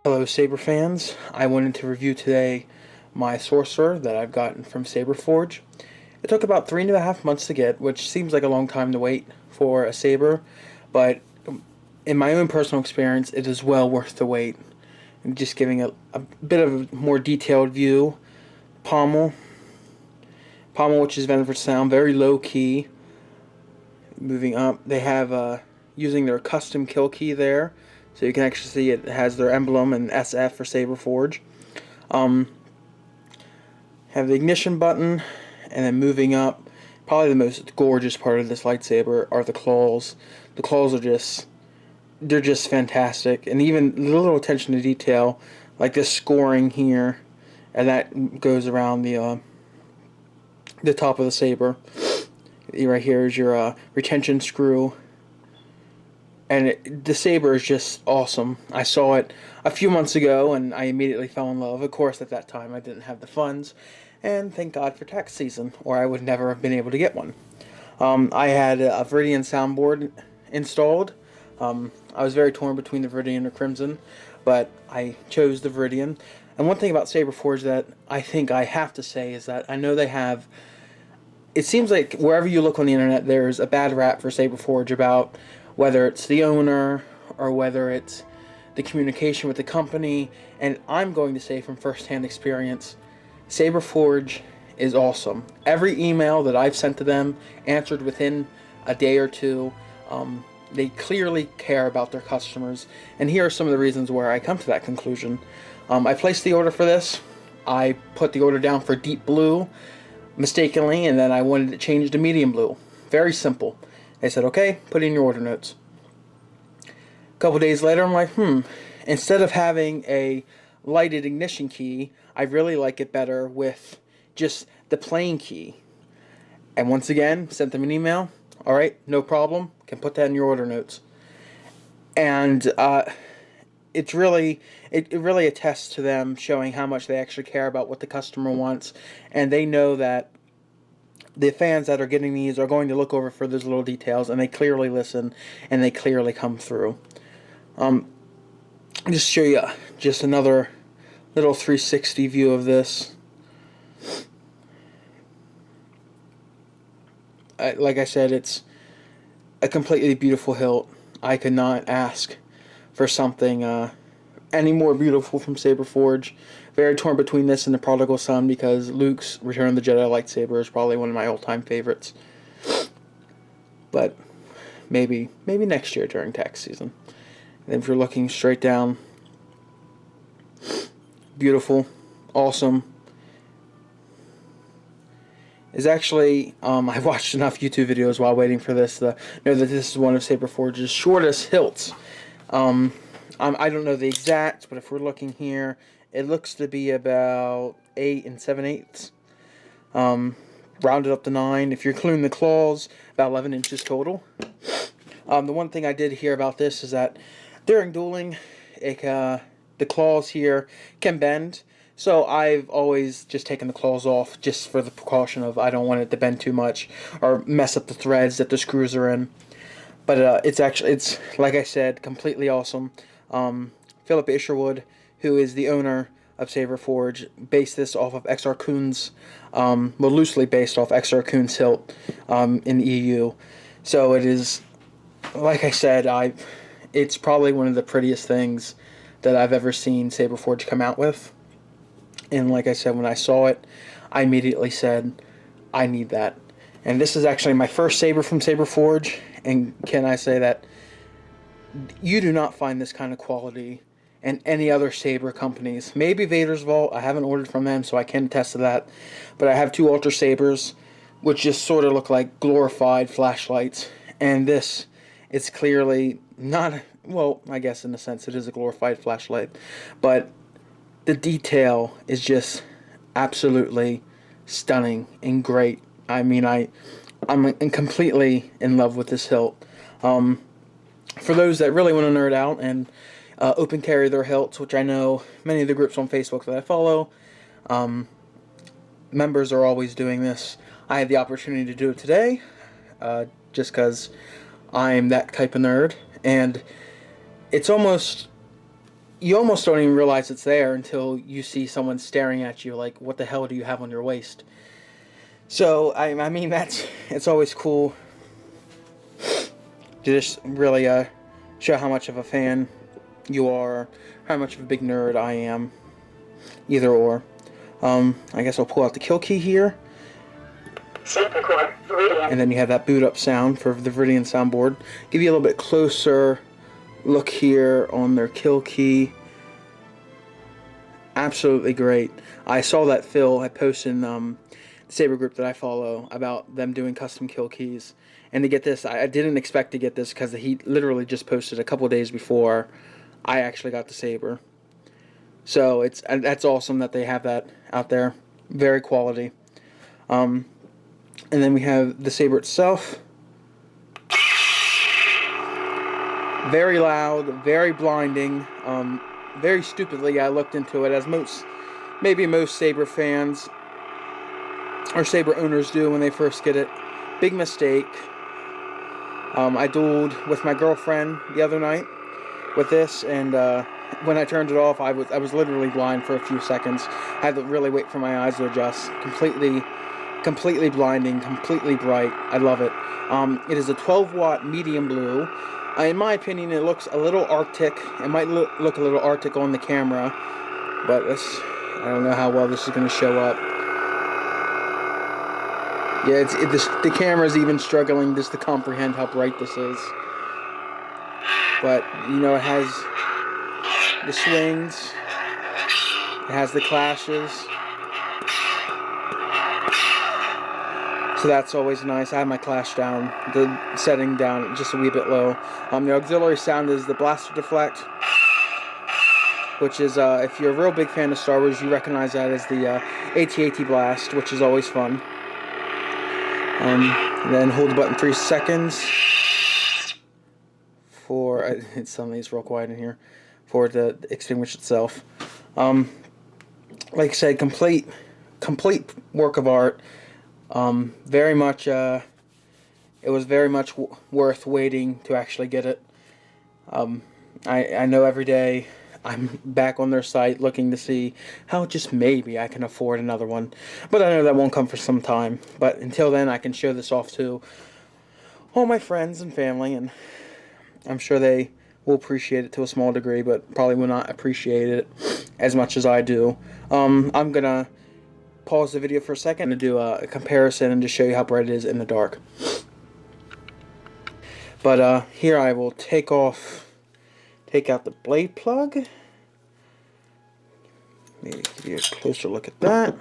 Hello Saber fans, I wanted to review today my Sorcerer that I've gotten from Saberforge. It took about 3.5 months to get, which seems like a long time to wait for a Saber, but in my own personal experience, it is well worth the wait. I'm just giving a bit of a more detailed view. Pommel, which is Venom for sound, very low key. Moving up, they have using their custom kill key there. So you can actually see it has their emblem and SF for Saberforge. Have the ignition button, and then moving up, probably the most gorgeous part of this lightsaber are the claws. The claws are they're just fantastic, and even a little attention to detail, like this scoring here, and that goes around the top of the saber. Right here is your retention screw. And the Saber is just awesome. I saw it a few months ago, and I immediately fell in love. Of course, at that time, I didn't have the funds, and thank God for tax season, or I would never have been able to get one. I had a Viridian soundboard installed. I was very torn between the Viridian and the Crimson, but I chose the Viridian. And one thing about Saberforge that I think I have to say is that I know they have... It seems like wherever you look on the internet, there's a bad rap for Saberforge about whether it's the owner or whether it's the communication with the company. And I'm going to say from first-hand experience, Saberforge is awesome. Every email that I've sent to them answered within a day or two. They clearly care about their customers. And here are some of the reasons where I come to that conclusion. I placed the order for this. I put the order down for deep blue mistakenly, and then I wanted it changed to medium blue. Very simple. They said, okay, put in your order notes. A couple days later, I'm like, instead of having a lighted ignition key, I really like it better with just the plain key. And once again, sent them an email. All right, no problem. Can put that in your order notes. And it really attests to them showing how much they actually care about what the customer wants, and they know that the fans that are getting these are going to look over for those little details, and they clearly listen, and they clearly come through. Just show you just another little 360 view of this. Like I said, it's a completely beautiful hilt. I could not ask for something any more beautiful from Saberforge. Very torn between this and the Prodigal Son, because Luke's Return of the Jedi lightsaber is probably one of my all-time favorites. But maybe next year during tax season. And if you're looking straight down, beautiful, awesome. Is actually, I watched enough YouTube videos while waiting for this to know that this is one of Saberforge's shortest hilts. I don't know the exact, but if we're looking here, it looks to be about 8 7/8. Rounded up to 9. If you're including the claws, about 11 inches total. The one thing I did hear about this is that during dueling, the claws here can bend. So I've always just taken the claws off just for the precaution of I don't want it to bend too much or mess up the threads that the screws are in. But it's like I said, completely awesome. Philip Isherwood, who is the owner of Saberforge, based this off of XR Kuhn's, loosely based off XR Kuhn's hilt in the EU. So it is, like I said, it's probably one of the prettiest things that I've ever seen Saberforge come out with. And like I said, when I saw it, I immediately said, I need that. And this is actually my first saber from Saberforge, and can I say that you do not find this kind of quality in any other saber companies. Maybe Vader's Vault, I haven't ordered from them, so I can't attest to that. But I have two Ultra Sabers, which just sort of look like glorified flashlights. And this is clearly not, well, I guess in a sense it is a glorified flashlight. But the detail is just absolutely stunning and great. I mean, I'm completely in love with this hilt. For those that really want to nerd out and open carry their hilts, which I know many of the groups on Facebook that I follow, members are always doing this. I had the opportunity to do it today, just because I'm that type of nerd, and it's almost you almost don't even realize it's there until you see someone staring at you like, what the hell do you have on your waist? So, I mean, it's always cool to just really show how much of a fan you are, how much of a big nerd I am, either or. I guess I'll pull out the kill key here. And then you have that boot up sound for the Viridian soundboard. Give you a little bit closer look here on their kill key. Absolutely great. I saw that Phil had posted in the Saber group that I follow about them doing custom kill keys. And to get this, I didn't expect to get this because he literally just posted a couple days before I actually got the Saber. So that's awesome that they have that out there. Very quality. And then we have the Saber itself. Very loud, very blinding. Very stupidly, I looked into it, as maybe most Saber fans or Saber owners do when they first get it. Big mistake. I dueled with my girlfriend the other night with this, and when I turned it off, I was literally blind for a few seconds. I had to really wait for my eyes to adjust. Completely blinding, completely bright. I love it. It is a 12-watt medium blue. In my opinion, it looks a little Arctic. It might look a little Arctic on the camera, but I don't know how well this is going to show up. Yeah, the camera's even struggling just to comprehend how bright this is. But, you know, it has the swings, it has the clashes. So that's always nice. I have my clash down, the setting down just a wee bit low. The auxiliary sound is the blaster deflect, which is, if you're a real big fan of Star Wars, you recognize that as the AT-AT blast, which is always fun. Then hold the button 3 seconds for, it's suddenly it's real quiet in here, for the extinguish itself. Like I said, complete work of art. Very much, it was very much worth waiting to actually get it. I know every day I'm back on their site looking to see how just maybe I can afford another one. But I know that won't come for some time. But until then, I can show this off to all my friends and family, and I'm sure they will appreciate it to a small degree, but probably will not appreciate it as much as I do. I'm going to pause the video for a second to do a comparison and just show you how bright it is in the dark. But here I will take out the blade plug. Maybe give you a closer look at that.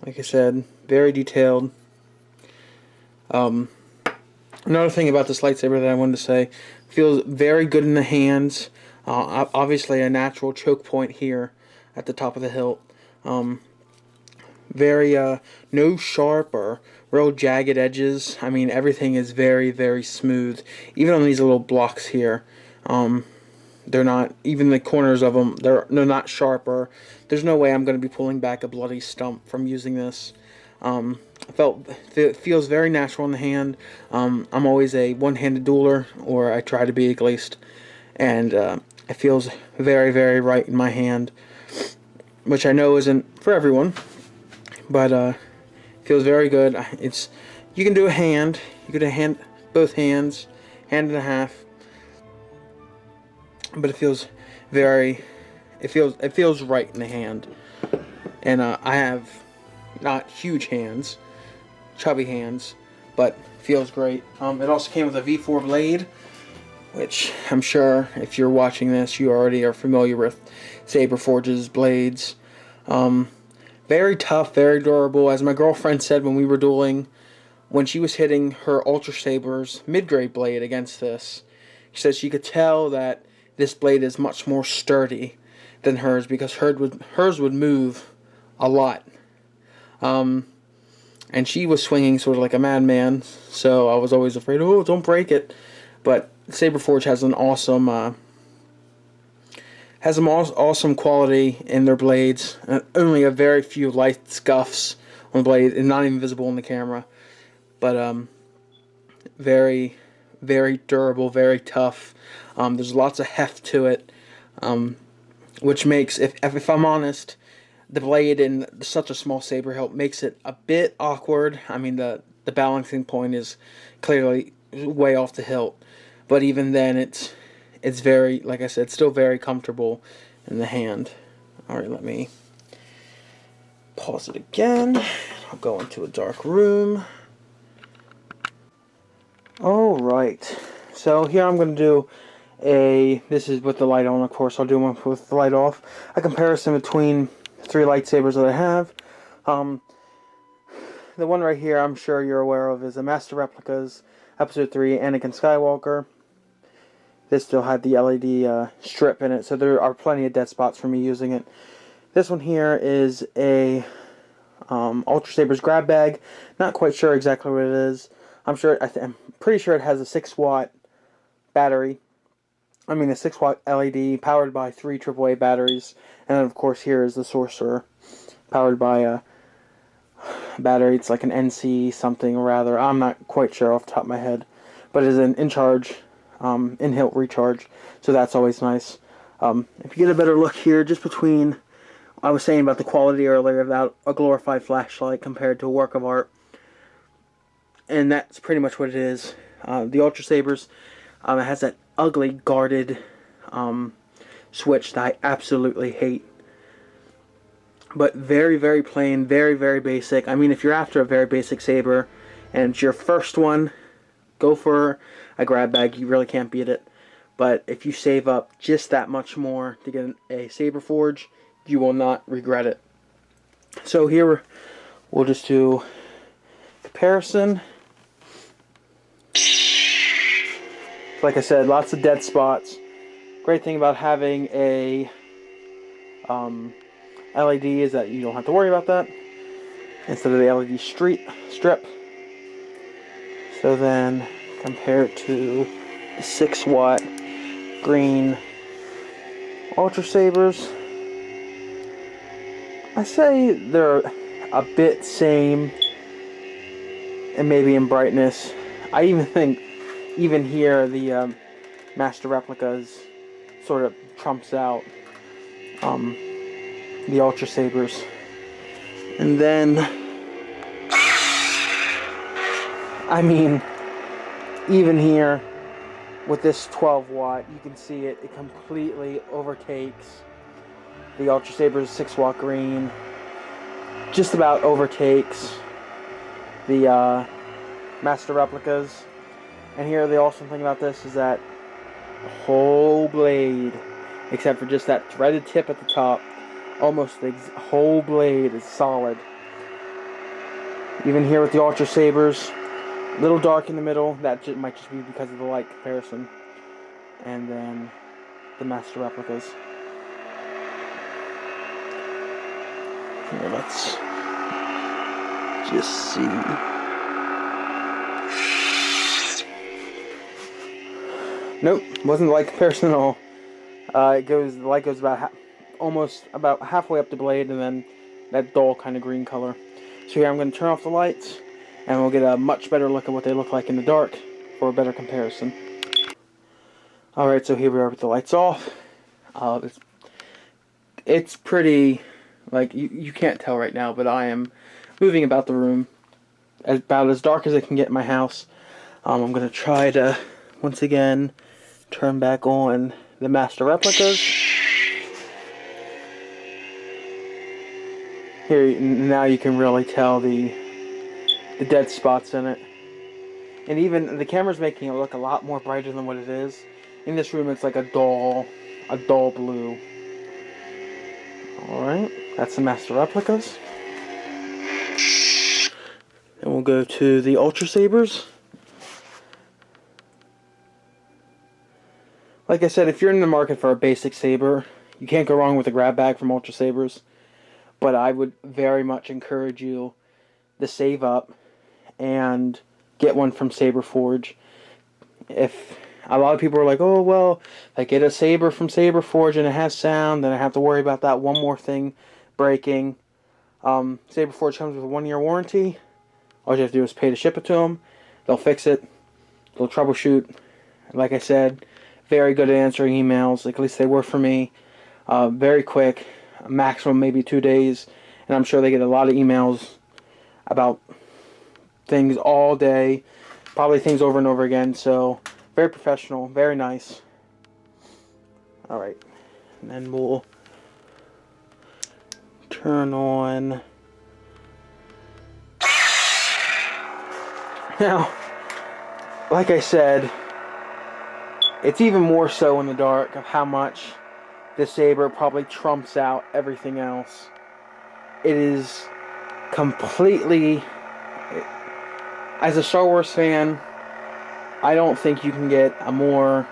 Like I said, very detailed. Another thing about this lightsaber that I wanted to say, feels very good in the hands. Obviously a natural choke point here at the top of the hilt. Very no sharp or real jagged edges. I mean, everything is very, very smooth. Even on these little blocks here, they're not, even the corners of them, they're not sharper. There's no way I'm going to be pulling back a bloody stump from using this. It feels very natural in the hand. I'm always a one-handed dueler, or I try to be at least, and it feels very, very right in my hand, which I know isn't for everyone, but feels very good. You can do a hand, both hands, hand and a half, but it feels right in the hand. And I have not huge hands, chubby hands, but feels great. It also came with a V4 blade, which I'm sure if you're watching this, you already are familiar with Saberforge's blades. Very tough, very durable. As my girlfriend said when we were dueling, when she was hitting her Ultra Saber's mid-grade blade against this, she said she could tell that this blade is much more sturdy than hers, because hers would move a lot. And she was swinging sort of like a madman, so I was always afraid, oh, don't break it. But Saberforge has an awesome quality in their blades. Only a very few light scuffs on the blade, and not even visible in the camera. But very, very durable, very tough. There's lots of heft to it. which makes, if I'm honest, the blade in such a small saber hilt makes it a bit awkward. I mean, the balancing point is clearly way off the hilt, but even then, it's very, like I said, still very comfortable in the hand. All right, let me pause it again. I'll go into a dark room. All right, so here I'm going to do this is with the light on, of course. I'll do one with the light off. A comparison between 3 lightsabers that I have. The one right here I'm sure you're aware of is the Master Replicas Episode 3 Anakin Skywalker. This still had the LED strip in it, so there are plenty of dead spots for me using it. This one here is a Ultra Sabers grab bag. Not quite sure exactly what it is. I'm pretty sure it has a 6-watt battery. I mean, a 6-watt LED powered by 3 AAA batteries. And then, of course, here is the Sorcerer, powered by a battery. It's like an NC something or rather. I'm not quite sure off the top of my head. But it is an in-charge, in-hilt recharge. So that's always nice. If you get a better look here, just between, I was saying about the quality earlier, about a glorified flashlight compared to a work of art. And that's pretty much what it is. The Ultra Sabers, it has that ugly guarded switch that I absolutely hate. But very, very plain, very, very basic. I mean, if you're after a very basic saber and it's your first one, go for a grab bag. You really can't beat it. But if you save up just that much more to get a Saberforge, you will not regret it. So here we'll just do comparison. Like I said, lots of dead spots. Great thing about having a LED is that you don't have to worry about that instead of the LED strip. So then compare it to the 6-watt green Ultra Sabers. I say they're a bit same, and maybe in brightness. I even think even here the Master Replicas sort of trumps out the Ultra Sabers. And then, I mean, even here with this 12-watt, you can see it completely overtakes the Ultra Saber's 6-watt green. Just about overtakes the Master Replicas. And here the awesome thing about this is that the whole blade, except for just that threaded tip at the top, almost the whole blade is solid. Even here with the Ultra Sabers, a little dark in the middle. That might just be because of the light comparison. And then the Master Replicas. Here, let's just see. Nope, wasn't the light comparison at all. The light goes about almost about halfway up the blade, and then that dull kind of green color. So here I'm going to turn off the lights, and we'll get a much better look at what they look like in the dark for a better comparison. Alright, so here we are with the lights off. It's pretty, like, you can't tell right now, but I am moving about the room about as dark as I can get in my house. I'm going to try to, once again, turn back on the Master Replicas. Here, now you can really tell the dead spots in it. And even the camera's making it look a lot more brighter than what it is. In this room, it's like a dull blue. Alright, that's the Master Replicas. And we'll go to the Ultra Sabers. Like I said, if you're in the market for a basic saber, you can't go wrong with a grab bag from Ultra Sabers. But I would very much encourage you to save up and get one from Saberforge. If a lot of people are like, oh, well, if I get a saber from Saberforge and it has sound, then I have to worry about that one more thing breaking. Saberforge comes with a 1-year warranty. All you have to do is pay to ship it to them. They'll fix it. They'll troubleshoot. Like I said, very good at answering emails. Like, at least they were for me. Very quick, maximum maybe 2 days, and I'm sure they get a lot of emails about things all day, probably things over and over again. So very professional, very nice. All right, and then we'll turn on. Now, like I said, it's even more so in the dark of how much this saber probably trumps out everything else. It is completely, as a Star Wars fan, I don't think you can get a more.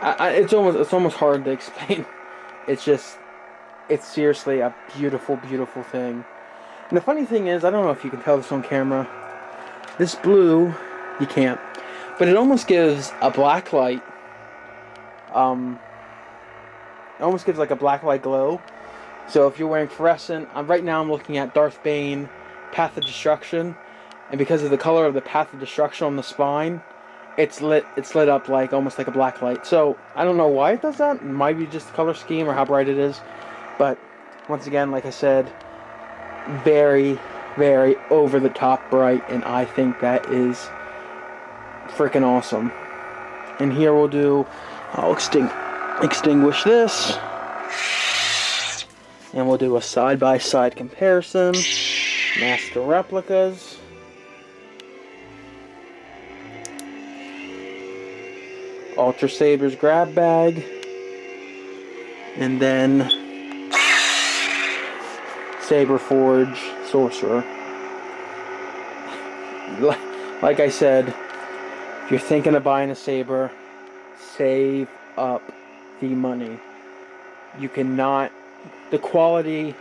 It's almost hard to explain. It's seriously a beautiful, beautiful thing. And the funny thing is, I don't know if you can tell this on camera. This blue, you can't, but it almost gives a black light. It almost gives like a black light glow. So if you're wearing fluorescent, right now I'm looking at Darth Bane, Path of Destruction, and because of the color of the Path of Destruction on the spine, it's lit up like almost like a black light. So I don't know why it does that. It might be just the color scheme or how bright it is. But once again, like I said, very, very over the top bright, and I think that is freaking awesome. And here I'll extinguish this, and we'll do a side-by-side comparison. Master replicas. Ultra Sabers grab bag. And then Saberforge Sorcerer. Like I said, if you're thinking of buying a saber, save up the money. You cannot. The quality,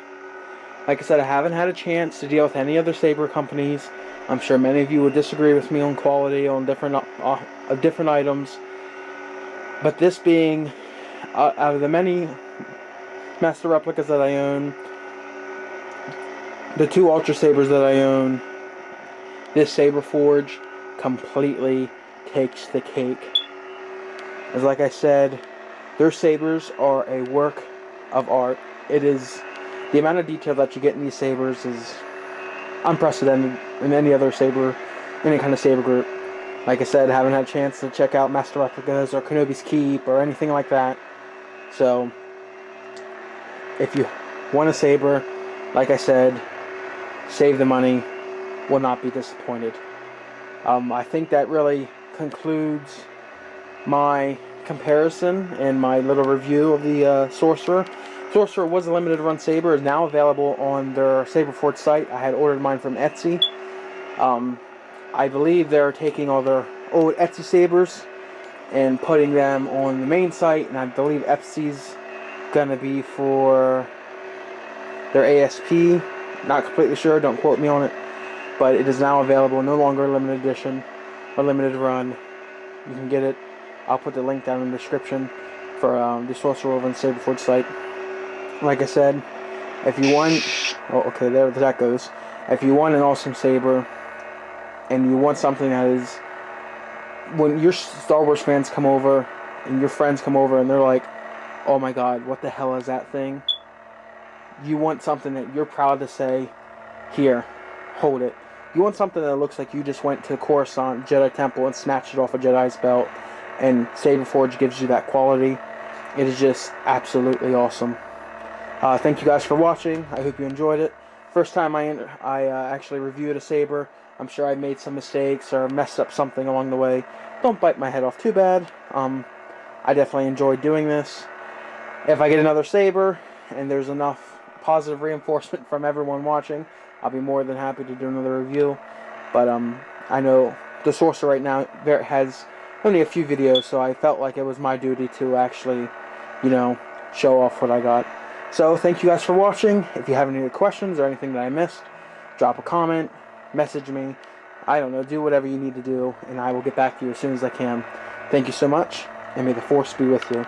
like I said, I haven't had a chance to deal with any other saber companies. I'm sure many of you would disagree with me on quality on different items. But this being, out of the many master replicas that I own, the 2 Ultra Sabers that I own, this Saberforge completely takes the cake. As like I said, their sabers are a work of art. It is, the amount of detail that you get in these sabers is unprecedented in any other saber, any kind of saber group. Like I said, I haven't had a chance to check out Master Replicas or Kenobi's Keep or anything like that. So, if you want a saber, like I said, save the money, will not be disappointed. I think that really concludes my comparison and my little review of the Sorcerer. Sorcerer was a limited run saber, is now available on their Saberforge site. I had ordered mine from Etsy. I believe they're taking all their old Etsy sabers and putting them on the main site, and I believe Etsy's gonna be for their ASP. Not completely sure, don't quote me on it, but it is now available, no longer limited edition or limited run. You can get it. I'll put the link down in the description for the Sorcerer over on the Saberforge site. Like I said, if you want, oh, okay, there that goes. If you want an awesome saber, and you want something that is, when your Star Wars fans come over, and your friends come over, and they're like, oh my god, what the hell is that thing? You want something that you're proud to say, here, hold it. You want something that looks like you just went to Coruscant Jedi Temple and snatched it off a Jedi's belt, and Saberforge gives you that quality. It is just absolutely awesome. Thank you guys for watching. I hope you enjoyed it. First time I actually reviewed a saber. I'm sure I made some mistakes or messed up something along the way. Don't bite my head off too bad. I definitely enjoyed doing this. If I get another saber and there's enough positive reinforcement from everyone watching, I'll be more than happy to do another review. But I know the Sorcerer right now has only a few videos, so I felt like it was my duty to actually, show off what I got. So thank you guys for watching. If you have any questions or anything that I missed, drop a comment, message me. I don't know, do whatever you need to do, and I will get back to you as soon as I can. Thank you so much, and may the Force be with you.